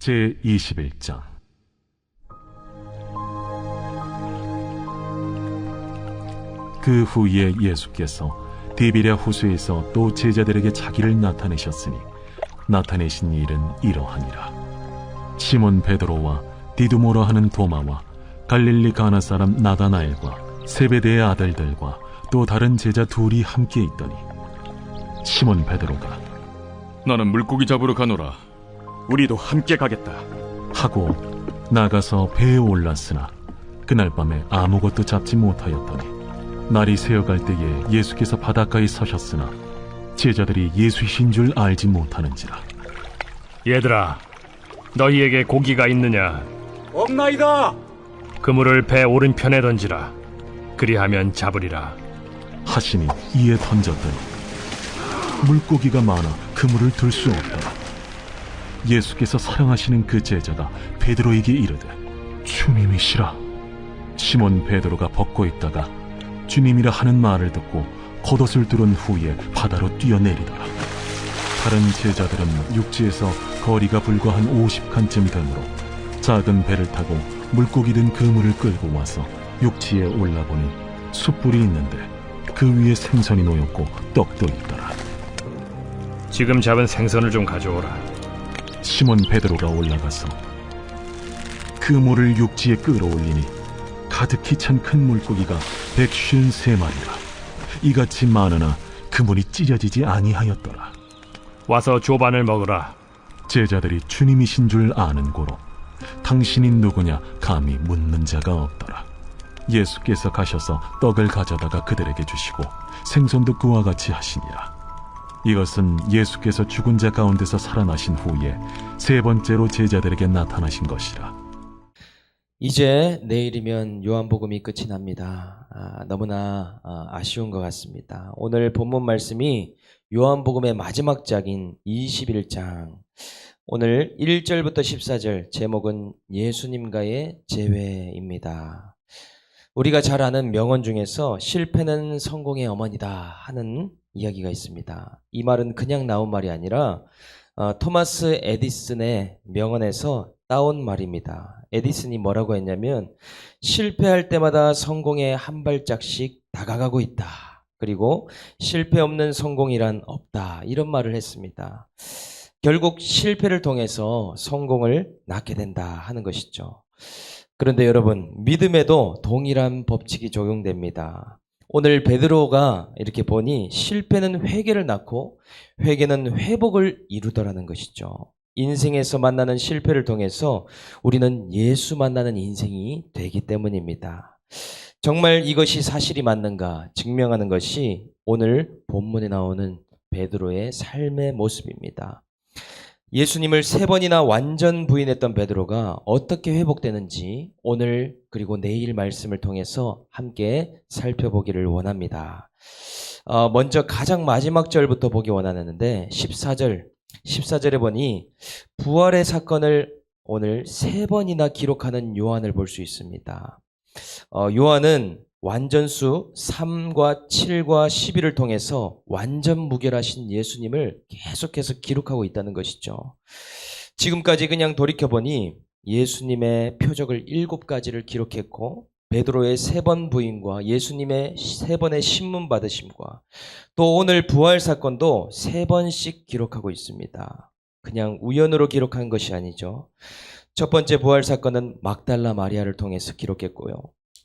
제21장. 그 후에 예수께서 디베랴 호수에서 또 제자들에게 자기를 나타내셨으니 나타내신 일은 이러하니라. 시몬 베드로와 디두모라 하는 도마와 갈릴리 가나 사람 나다나엘과 세베대의 아들들과 또 다른 제자 둘이 함께 있더니 시몬 베드로가 나는 물고기 잡으러 가노라. 우리도 함께 가겠다 하고 나가서 배에 올랐으나 그날 밤에 아무것도 잡지 못하였더니 날이 새어갈 때에 예수께서 바닷가에 서셨으나 제자들이 예수이신 줄 알지 못하는지라. 얘들아, 너희에게 고기가 있느냐? 없나이다. 그물을 배 오른편에 던지라. 그리하면 잡으리라 하시니 이에 던졌더니 물고기가 많아 그물을 들 수 없더라. 예수께서 사랑하시는 그 제자가 베드로에게 이르되 주님이시라. 시몬 베드로가 벗고 있다가 주님이라 하는 말을 듣고 겉옷을 두른 후에 바다로 뛰어내리더라. 다른 제자들은 육지에서 거리가 불과 한 50칸쯤 되므로 작은 배를 타고 물고기 든 그물을 끌고 와서 육지에 올라보니 숯불이 있는데 그 위에 생선이 놓였고 떡도 있더라. 지금 잡은 생선을 좀 가져오라. 시몬 베드로가 올라가서 그물을 육지에 끌어올리니 가득히 찬 큰 물고기가 153마리라. 이같이 많으나 그물이 찢어지지 아니하였더라. 와서 조반을 먹으라. 제자들이 주님이신 줄 아는 고로 당신이 누구냐 감히 묻는 자가 없더라. 예수께서 가셔서 떡을 가져다가 그들에게 주시고 생선도 그와 같이 하시니라. 이것은 예수께서 죽은 자 가운데서 살아나신 후에 세 번째로 제자들에게 나타나신 것이라. 이제 내일이면 요한복음이 끝이 납니다. 너무나 아쉬운 것 같습니다. 오늘 본문 말씀이 요한복음의 마지막 장인 21장, 오늘 1절부터 14절, 제목은 예수님과의 재회입니다. 우리가 잘 아는 명언 중에서 실패는 성공의 어머니다 하는 이야기가 있습니다. 이 말은 그냥 나온 말이 아니라 토마스 에디슨의 명언에서 따온 말입니다. 에디슨이 뭐라고 했냐면 실패할 때마다 성공에 한 발짝씩 다가가고 있다. 그리고 실패 없는 성공이란 없다. 이런 말을 했습니다. 결국 실패를 통해서 성공을 낳게 된다 하는 것이죠. 그런데 여러분, 믿음에도 동일한 법칙이 적용됩니다. 오늘 베드로가 이렇게 보니 실패는 회개를 낳고 회개는 회복을 이루더라는 것이죠. 인생에서 만나는 실패를 통해서 우리는 예수 만나는 인생이 되기 때문입니다. 정말 이것이 사실이 맞는가 증명하는 것이 오늘 본문에 나오는 베드로의 삶의 모습입니다. 예수님을 3번이나 완전 부인했던 베드로가 어떻게 회복되는지 오늘 그리고 내일 말씀을 통해서 함께 살펴보기를 원합니다. 먼저 가장 마지막 절부터 보기 원하는데 14절에 보니 부활의 사건을 오늘 3번이나 기록하는 요한을 볼 수 있습니다. 요한은 완전수 3과 7과 11을 통해서 완전 무결하신 예수님을 계속해서 기록하고 있다는 것이죠. 지금까지 그냥 돌이켜보니 예수님의 표적을 7가지를 기록했고 베드로의 3번 부인과 예수님의 3번의 신문 받으심과 또 오늘 부활 사건도 3번씩 기록하고 있습니다. 그냥 우연으로 기록한 것이 아니죠. 첫 번째 부활 사건은 막달라 마리아를 통해서 기록했고요.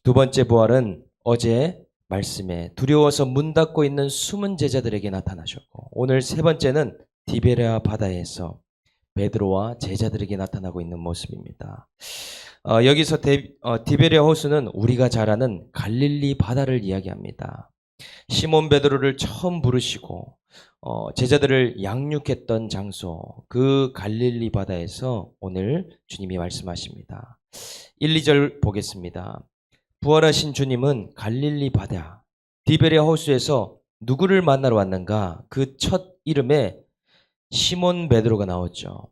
두 번째 부활은 어제 말씀에 두려워서 문 닫고 있는 숨은 제자들에게 나타나셨고 오늘 세 번째는 디베랴 바다에서 베드로와 제자들에게 나타나고 있는 모습입니다. 여기서 디베랴 호수는 우리가 잘 아는 갈릴리 바다를 이야기합니다. 시몬 베드로를 처음 부르시고 제자들을 양육했던 장소, 그 갈릴리 바다에서 오늘 주님이 말씀하십니다. 1, 2절 보겠습니다. 부활하신 주님은 갈릴리 바다 디베랴 호수에서 누구를 만나러 왔는가? 그 첫 이름에 시몬 베드로가 나왔죠.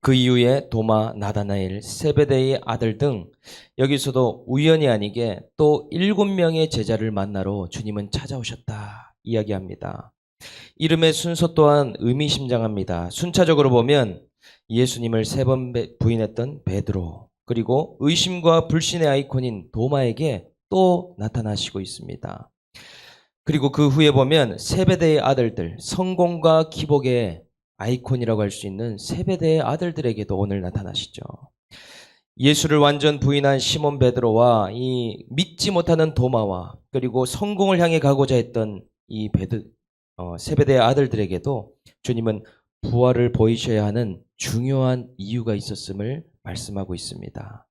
그 이후에 도마, 나다나엘, 세베대의 아들 등 여기서도 우연이 아니게 또 7명의 제자를 만나러 주님은 찾아오셨다 이야기합니다. 이름의 순서 또한 의미심장합니다. 순차적으로 보면 예수님을 3번 부인했던 베드로, 그리고 의심과 불신의 아이콘인 도마에게 또 나타나시고 있습니다. 그리고 그 후에 보면 세베대의 아들들, 성공과 기복의 아이콘이라고 할 수 있는 세베대의 아들들에게도 오늘 나타나시죠. 예수를 완전 부인한 시몬 베드로와 이 믿지 못하는 도마와 그리고 성공을 향해 가고자 했던 이 세베대의 아들들에게도 주님은 부활을 보이셔야 하는 중요한 이유가 있었음을 말씀하고 있습니다.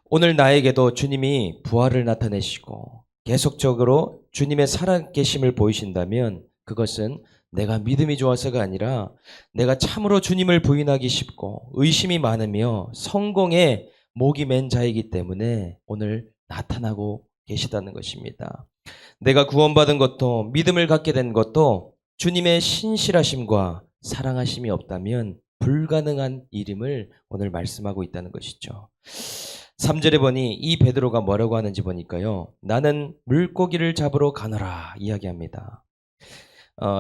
오늘 나에게도 주님이 부활을 나타내시고 계속적으로 주님의 살아계심을 보이신다면 그것은 내가 믿음이 좋아서가 아니라 내가 참으로 주님을 부인하기 쉽고 의심이 많으며 성공에 목이 맨 자이기 때문에 오늘 나타나고 계시다는 것입니다. 내가 구원받은 것도 믿음을 갖게 된 것도 주님의 신실하심과 사랑하심이 없다면 불가능한 일임을 오늘 말씀하고 있다는 것이죠. 3절에 보니 이 베드로가 뭐라고 하는지 보니까요. 나는 물고기를 잡으러 가노라 이야기합니다.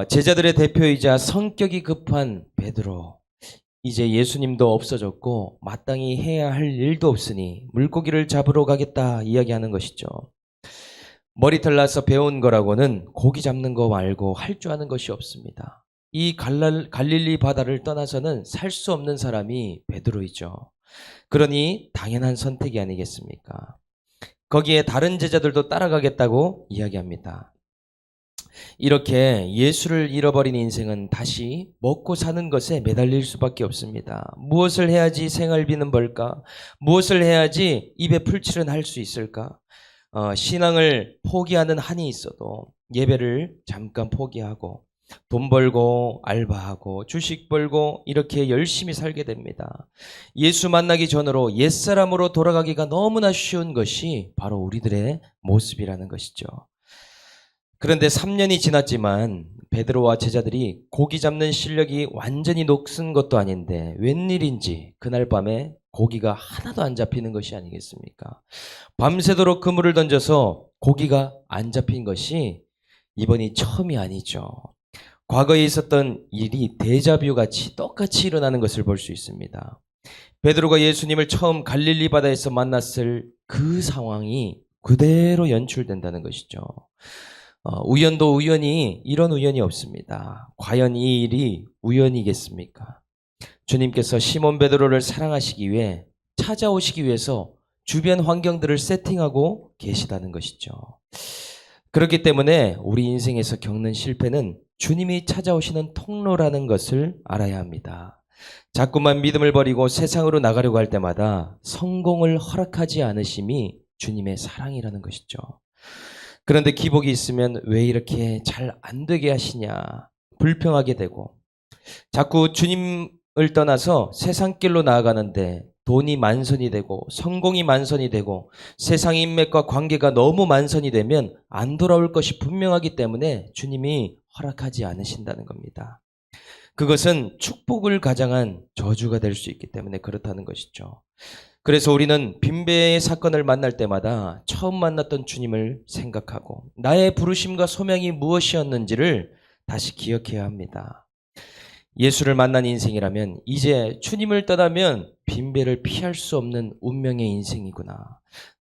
제자들의 대표이자 성격이 급한 베드로, 이제 예수님도 없어졌고 마땅히 해야 할 일도 없으니 물고기를 잡으러 가겠다 이야기하는 것이죠. 머리털 나서 배운 거라고는 고기 잡는 거 말고 할 줄 아는 것이 없습니다. 이 갈릴리 바다를 떠나서는 살 수 없는 사람이 베드로이죠. 그러니 당연한 선택이 아니겠습니까? 거기에 다른 제자들도 따라가겠다고 이야기합니다. 이렇게 예수를 잃어버린 인생은 다시 먹고 사는 것에 매달릴 수밖에 없습니다. 무엇을 해야지 생활비는 벌까? 무엇을 해야지 입에 풀칠은 할 수 있을까? 신앙을 포기하는 한이 있어도 예배를 잠깐 포기하고 돈 벌고 알바하고 주식 벌고 이렇게 열심히 살게 됩니다. 예수 만나기 전으로 옛사람으로 돌아가기가 너무나 쉬운 것이 바로 우리들의 모습이라는 것이죠. 그런데 3년이 지났지만 베드로와 제자들이 고기 잡는 실력이 완전히 녹슨 것도 아닌데 웬일인지 그날 밤에 고기가 하나도 안 잡히는 것이 아니겠습니까? 밤새도록 그물을 던져서 고기가 안 잡힌 것이 이번이 처음이 아니죠. 과거에 있었던 일이 데자뷰 같이 똑같이 일어나는 것을 볼 수 있습니다. 베드로가 예수님을 처음 갈릴리 바다에서 만났을 그 상황이 그대로 연출된다는 것이죠. 우연도 우연히 이런 우연이 없습니다. 과연 이 일이 우연이겠습니까? 주님께서 시몬 베드로를 사랑하시기 위해 찾아오시기 위해서 주변 환경들을 세팅하고 계시다는 것이죠. 그렇기 때문에 우리 인생에서 겪는 실패는 주님이 찾아오시는 통로라는 것을 알아야 합니다. 자꾸만 믿음을 버리고 세상으로 나가려고 할 때마다 성공을 허락하지 않으심이 주님의 사랑이라는 것이죠. 그런데 기복이 있으면 왜 이렇게 잘 안 되게 하시냐 불평하게 되고 자꾸 주님을 떠나서 세상 길로 나아가는데 돈이 만선이 되고 성공이 만선이 되고 세상 인맥과 관계가 너무 만선이 되면 안 돌아올 것이 분명하기 때문에 주님이 허락하지 않으신다는 겁니다. 그것은 축복을 가장한 저주가 될 수 있기 때문에 그렇다는 것이죠. 그래서 우리는 빈배의 사건을 만날 때마다 처음 만났던 주님을 생각하고 나의 부르심과 소명이 무엇이었는지를 다시 기억해야 합니다. 예수를 만난 인생이라면 이제 주님을 떠나면 빈배를 피할 수 없는 운명의 인생이구나.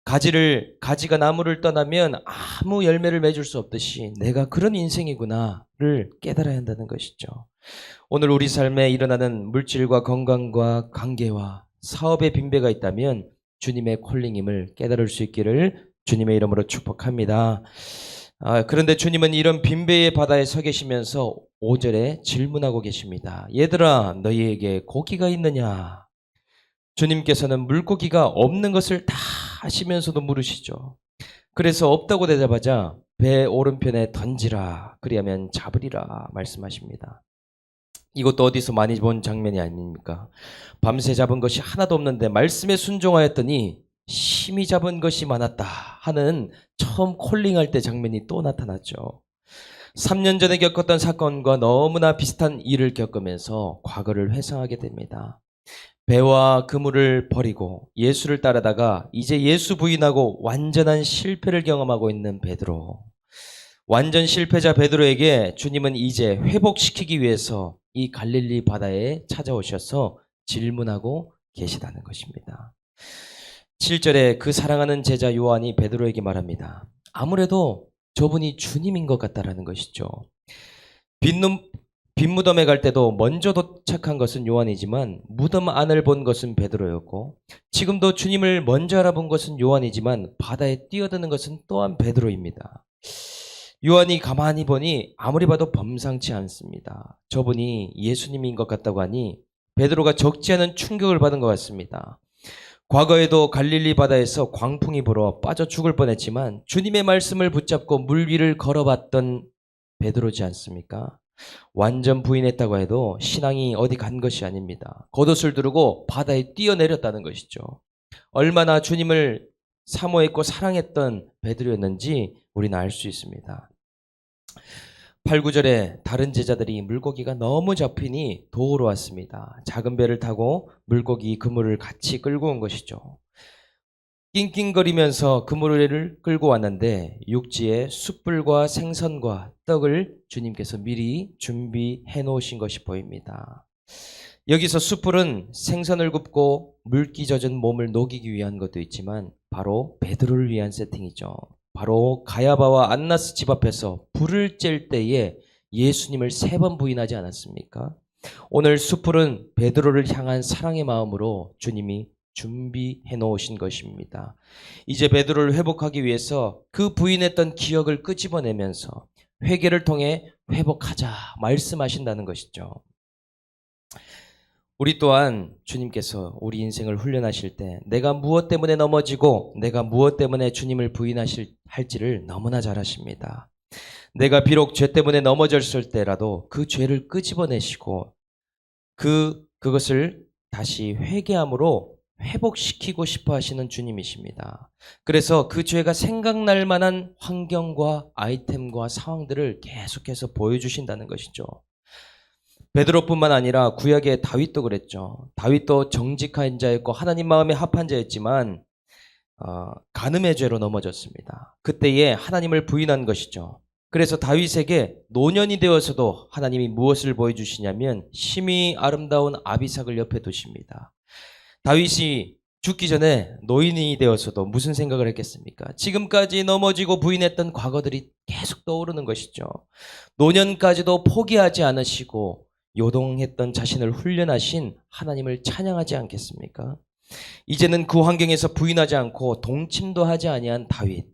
가지가 나무를 떠나면 아무 열매를 맺을 수 없듯이 내가 그런 인생이구나를 깨달아야 한다는 것이죠. 오늘 우리 삶에 일어나는 물질과 건강과 관계와 사업의 빈배가 있다면 주님의 콜링임을 깨달을 수 있기를 주님의 이름으로 축복합니다. 그런데 주님은 이런 빈배의 바다에 서 계시면서 5절에 질문하고 계십니다. 얘들아 너희에게 고기가 있느냐? 주님께서는 물고기가 없는 것을 다 아시면서도 물으시죠. 그래서 없다고 대답하자 배 오른편에 던지라 그리하면 잡으리라 말씀하십니다. 이것도 어디서 많이 본 장면이 아닙니까? 밤새 잡은 것이 하나도 없는데 말씀에 순종하였더니 심히 잡은 것이 많았다 하는 처음 콜링할 때 장면이 또 나타났죠. 3년 전에 겪었던 사건과 너무나 비슷한 일을 겪으면서 과거를 회상하게 됩니다. 배와 그물을 버리고 예수를 따르다가 이제 예수 부인하고 완전한 실패를 경험하고 있는 베드로. 완전 실패자 베드로에게 주님은 이제 회복시키기 위해서 이 갈릴리 바다에 찾아오셔서 질문하고 계시다는 것입니다. 7절에 그 사랑하는 제자 요한이 베드로에게 말합니다. 아무래도 저분이 주님인 것 같다라는 것이죠. 빈 무덤에 갈 때도 먼저 도착한 것은 요한이지만 무덤 안을 본 것은 베드로였고, 지금도 주님을 먼저 알아본 것은 요한이지만 바다에 뛰어드는 것은 또한 베드로입니다. 요한이 가만히 보니 아무리 봐도 범상치 않습니다. 저분이 예수님인 것 같다고 하니 베드로가 적지 않은 충격을 받은 것 같습니다. 과거에도 갈릴리 바다에서 광풍이 불어 빠져 죽을 뻔했지만 주님의 말씀을 붙잡고 물 위를 걸어봤던 베드로지 않습니까? 완전 부인했다고 해도 신앙이 어디 간 것이 아닙니다. 겉옷을 두르고 바다에 뛰어내렸다는 것이죠. 얼마나 주님을 사모했고 사랑했던 베드로였는지 우리는 알 수 있습니다. 8, 9절에 다른 제자들이 물고기가 너무 잡히니 도우러 왔습니다. 작은 배를 타고 물고기 그물을 같이 끌고 온 것이죠. 낑낑거리면서 그물을 끌고 왔는데 육지에 숯불과 생선과 떡을 주님께서 미리 준비해 놓으신 것이 보입니다. 여기서 숯불은 생선을 굽고 물기 젖은 몸을 녹이기 위한 것도 있지만 바로 베드로를 위한 세팅이죠. 바로 가야바와 안나스 집 앞에서 불을 쬐을 때에 예수님을 3번 부인하지 않았습니까? 오늘 숯불은 베드로를 향한 사랑의 마음으로 주님이 준비해 놓으신 것입니다. 이제 베드로를 회복하기 위해서 그 부인했던 기억을 끄집어내면서 회개를 통해 회복하자 말씀하신다는 것이죠. 우리 또한 주님께서 우리 인생을 훈련하실 때 내가 무엇 때문에 넘어지고 내가 무엇 때문에 주님을 할지를 너무나 잘 아십니다. 내가 비록 죄 때문에 넘어졌을 때라도 그 죄를 끄집어내시고 그것을 다시 회개함으로 회복시키고 싶어 하시는 주님이십니다. 그래서 그 죄가 생각날 만한 환경과 아이템과 상황들을 계속해서 보여주신다는 것이죠. 베드로뿐만 아니라 구약의 다윗도 그랬죠. 다윗도 정직한 자였고 하나님 마음에 합한 자였지만 간음의 죄로 넘어졌습니다. 그때에 하나님을 부인한 것이죠. 그래서 다윗에게 노년이 되어서도 하나님이 무엇을 보여주시냐면 심히 아름다운 아비삭을 옆에 두십니다. 다윗이 죽기 전에 노인이 되어서도 무슨 생각을 했겠습니까? 지금까지 넘어지고 부인했던 과거들이 계속 떠오르는 것이죠. 노년까지도 포기하지 않으시고 요동했던 자신을 훈련하신 하나님을 찬양하지 않겠습니까? 이제는 그 환경에서 부인하지 않고 동침도 하지 아니한 다윗,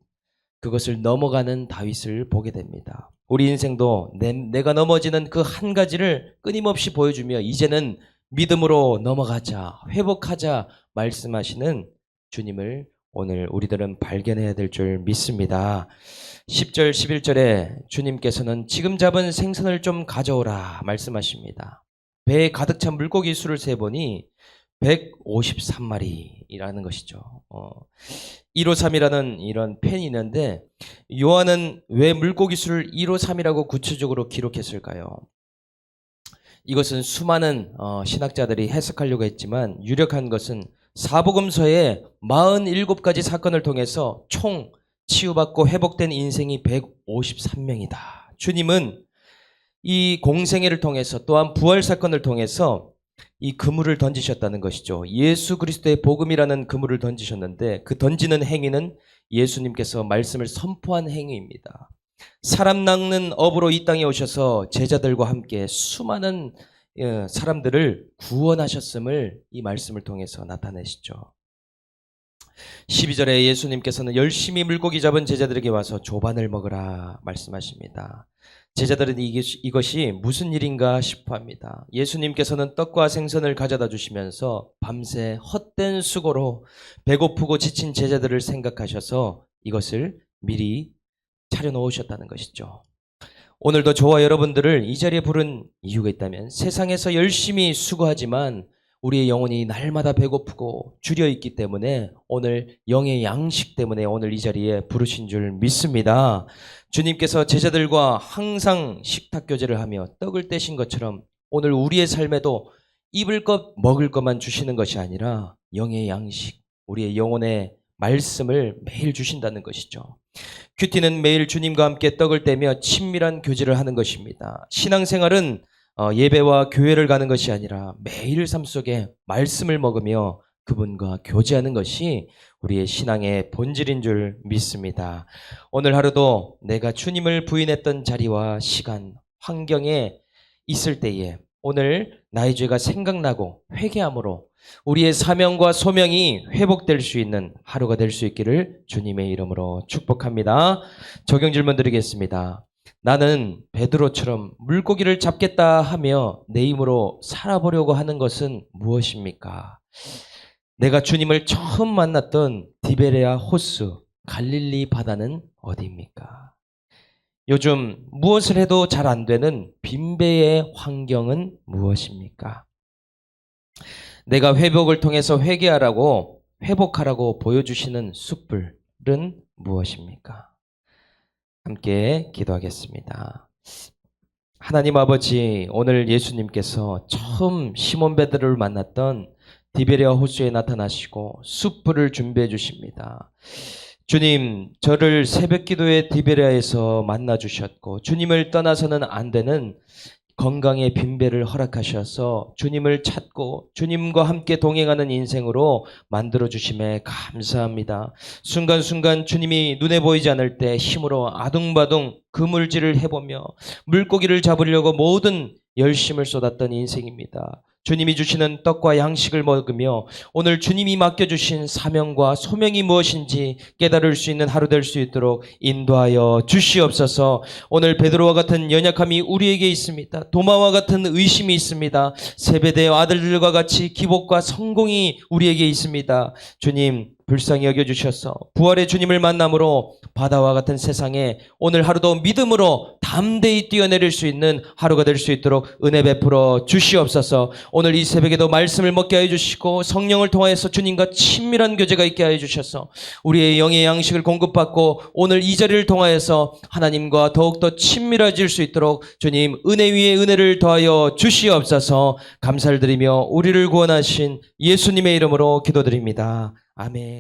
그것을 넘어가는 다윗을 보게 됩니다. 우리 인생도 내가 넘어지는 그 한 가지를 끊임없이 보여주며 이제는 믿음으로 넘어가자, 회복하자 말씀하시는 주님을 오늘 우리들은 발견해야 될 줄 믿습니다. 10절, 11절에 주님께서는 지금 잡은 생선을 좀 가져오라 말씀하십니다. 배에 가득 찬 물고기 수를 세보니 153마리라는 것이죠. 153이라는 이런 펜이 있는데 요한은 왜 물고기 수를 153이라고 구체적으로 기록했을까요? 이것은 수많은 신학자들이 해석하려고 했지만 유력한 것은 사복음서의 47가지 사건을 통해서 총 치유받고 회복된 인생이 153명이다. 주님은 이 공생애를 통해서 또한 부활 사건을 통해서 이 그물을 던지셨다는 것이죠. 예수 그리스도의 복음이라는 그물을 던지셨는데 그 던지는 행위는 예수님께서 말씀을 선포한 행위입니다. 사람 낚는 업으로 이 땅에 오셔서 제자들과 함께 수많은 사람들을 구원하셨음을 이 말씀을 통해서 나타내시죠. 12절에 예수님께서는 열심히 물고기 잡은 제자들에게 와서 조반을 먹으라 말씀하십니다. 제자들은 이것이 무슨 일인가 싶어 합니다. 예수님께서는 떡과 생선을 가져다 주시면서 밤새 헛된 수고로 배고프고 지친 제자들을 생각하셔서 이것을 미리 차려놓으셨다는 것이죠. 오늘도 저와 여러분들을 이 자리에 부른 이유가 있다면 세상에서 열심히 수고하지만 우리의 영혼이 날마다 배고프고 주려있기 때문에 오늘 영의 양식 때문에 오늘 이 자리에 부르신 줄 믿습니다. 주님께서 제자들과 항상 식탁교제를 하며 떡을 떼신 것처럼 오늘 우리의 삶에도 입을 것 먹을 것만 주시는 것이 아니라 영의 양식, 우리의 영혼의 말씀을 매일 주신다는 것이죠. 큐티는 매일 주님과 함께 떡을 떼며 친밀한 교제를 하는 것입니다. 신앙생활은 예배와 교회를 가는 것이 아니라 매일 삶 속에 말씀을 먹으며 그분과 교제하는 것이 우리의 신앙의 본질인 줄 믿습니다. 오늘 하루도 내가 주님을 부인했던 자리와 시간, 환경에 있을 때에 오늘 나의 죄가 생각나고 회개함으로 우리의 사명과 소명이 회복될 수 있는 하루가 될 수 있기를 주님의 이름으로 축복합니다. 적용 질문 드리겠습니다. 나는 베드로처럼 물고기를 잡겠다 하며 내 힘으로 살아보려고 하는 것은 무엇입니까? 내가 주님을 처음 만났던 디베레아 호수, 갈릴리 바다는 어디입니까? 요즘 무엇을 해도 잘 안 되는 빈배의 환경은 무엇입니까? 내가 회복을 통해서 회복하라고 보여주시는 숯불은 무엇입니까? 함께 기도하겠습니다. 하나님 아버지, 오늘 예수님께서 처음 시몬 베드로를 만났던 디베레아 호수에 나타나시고 숯불을 준비해 주십니다. 주님, 저를 새벽기도의 디베레아에서 만나 주셨고 주님을 떠나서는 안 되는 건강의 빈배를 허락하셔서 주님을 찾고 주님과 함께 동행하는 인생으로 만들어주심에 감사합니다. 순간순간 주님이 눈에 보이지 않을 때 힘으로 아둥바둥 그물질을 해보며 물고기를 잡으려고 모든 열심을 쏟았던 인생입니다. 주님이 주시는 떡과 양식을 먹으며 오늘 주님이 맡겨주신 사명과 소명이 무엇인지 깨달을 수 있는 하루 될 수 있도록 인도하여 주시옵소서. 오늘 베드로와 같은 연약함이 우리에게 있습니다. 도마와 같은 의심이 있습니다. 세베대의 아들들과 같이 기복과 성공이 우리에게 있습니다. 주님, 불쌍히 여겨주셔서 부활의 주님을 만남으로 바다와 같은 세상에 오늘 하루도 믿음으로 담대히 뛰어내릴 수 있는 하루가 될 수 있도록 은혜 베풀어 주시옵소서. 오늘 이 새벽에도 말씀을 먹게 하여 주시고 성령을 통하여서 주님과 친밀한 교제가 있게 하여 주셔서 우리의 영의 양식을 공급받고 오늘 이 자리를 통하여서 하나님과 더욱더 친밀해질 수 있도록 주님 은혜 위에 은혜를 더하여 주시옵소서. 감사를 드리며 우리를 구원하신 예수님의 이름으로 기도드립니다. 아멘.